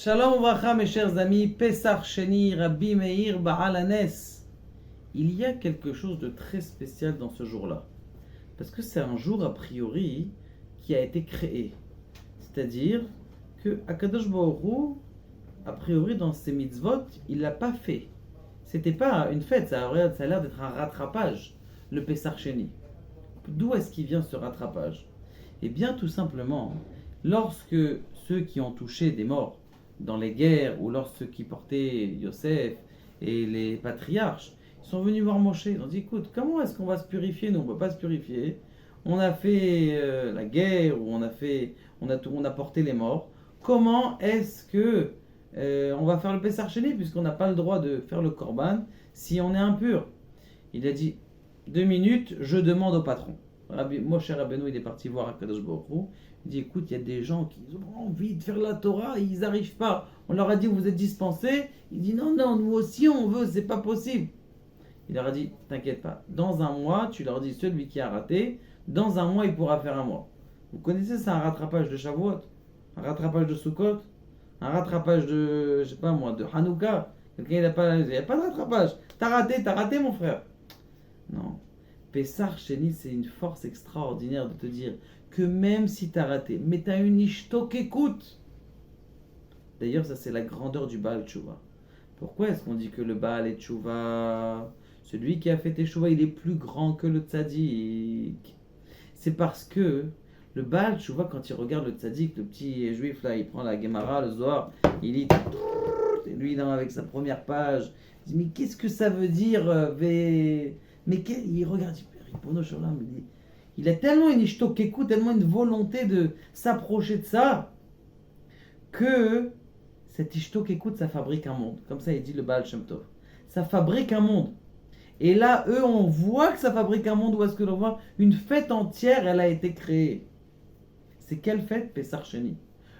Shalom Uvracha, mes chers amis, Pesach Sheni, Rabbi Meir Baal Hanes. Il y a quelque chose de très spécial dans ce jour-là. Parce que c'est un jour, a priori, qui a été créé. C'est-à-dire que Akadosh Baruch Hu, a priori, dans ses mitzvot, il l'a pas fait. C'était pas une fête, ça a l'air d'être un rattrapage, le Pesach Sheni. D'où est-ce qu'il vient ce rattrapage? Eh bien, tout simplement, lorsque ceux qui ont touché des morts dans les guerres, ou lorsque qui portaient Yosef et les patriarches, ils sont venus voir Moshe. Ils ont dit, écoute, comment est-ce qu'on va se purifier? Nous, on ne peut pas se purifier. On a fait la guerre, ou on a porté les morts. Comment est-ce que on va faire le Pesach Sheni, puisqu'on n'a pas le droit de faire le Korban si on est impur? Il a dit, 2 minutes, je demande au patron. Moshe Rabbeinu, il est parti voir Akadosh Baruch Hu. Il dit, écoute, il y a des gens qui ont envie de faire la Torah, ils n'arrivent pas. On leur a dit, vous êtes dispensés. Il dit, non, nous aussi on veut, c'est pas possible. Il leur a dit, t'inquiète pas, dans un mois, tu leur dis, celui qui a raté, dans un mois, il pourra faire un mois. Vous connaissez, c'est un rattrapage de Shavuot, un rattrapage de Sukkot, un rattrapage de, je sais pas moi, de Hanouka. Quelqu'un, il n'y a pas de rattrapage. T'as raté mon frère. Non. Pesach Sheni, c'est une force extraordinaire de te dire que même si tu as raté, mais tu as une ishto qui écoute. D'ailleurs, ça c'est la grandeur du Baal Tshuva. Pourquoi est-ce qu'on dit que le Baal est Tshuva? Celui qui a fait Teshuva, il est plus grand que le Tzadik. C'est parce que le Baal Tshuva, quand il regarde le Tzadik, le petit juif là, il prend la Gemara, le Zohar, il lit, et lui avec sa première page, il dit, mais qu'est-ce que ça veut dire mais il regarde, il a tellement une ishto kékou, tellement une volonté de s'approcher de ça, que cette ishto kékou, ça fabrique un monde. Comme ça, il dit le Baal Shem Tov. Ça fabrique un monde. Et là, eux, on voit que ça fabrique un monde. Où est-ce que l'on voit? Une fête entière, elle a été créée. C'est quelle fête? Pesach Sheni.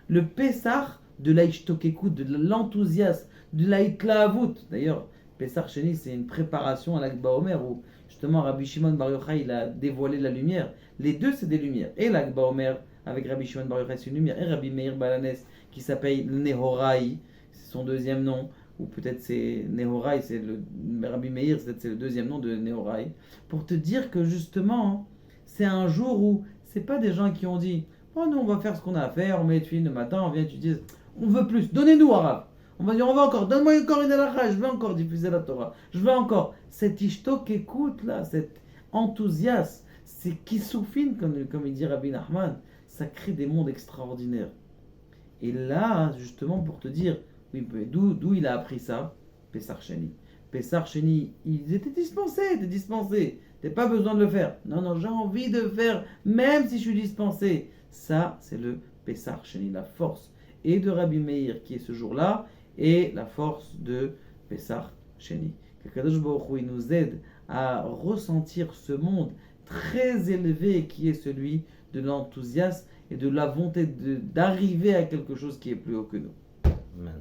Le Pesach de la ishto kékou, de l'enthousiasme, de la hitlaavut. D'ailleurs, Pesach Sheni, c'est une préparation à l'Akba Omer où justement Rabbi Shimon Bar Yochai il a dévoilé la lumière. Les deux, c'est des lumières. Et l'Akba Omer avec Rabbi Shimon Bar Yochai, c'est une lumière. Et Rabbi Meir Baal Hanes qui s'appelle Nehorai, c'est son deuxième nom. Ou peut-être c'est Nehorai, c'est le Rabbi Meir, c'est le deuxième nom de Nehorai. Pour te dire que justement, c'est un jour où c'est pas des gens qui ont dit, oh nous on va faire ce qu'on a à faire, on met les tuiles le matin, on vient, tu dis, on veut plus, donnez-nous Arabe. On va dire, on va encore, donne-moi encore une halakha, je veux encore diffuser la Torah. Je veux encore. Cette ishto qu'écoute là, cet enthousiasme, c'est kissoufine, comme il dit Rabbi Nachman, ça crée des mondes extraordinaires. Et là, justement, pour te dire, oui, d'où il a appris ça? Pesach Sheni. Pesach Sheni, ils étaient dispensés. T'as pas besoin de le faire. Non, j'ai envie de faire, même si je suis dispensé. Ça, c'est le Pesach Sheni, la force. Et de Rabbi Meir, qui est ce jour-là, et la force de Pesach Sheni. Que Kadosh Baruch Hu nous aide à ressentir ce monde très élevé qui est celui de l'enthousiasme et de la volonté d'arriver à quelque chose qui est plus haut que nous. Amen.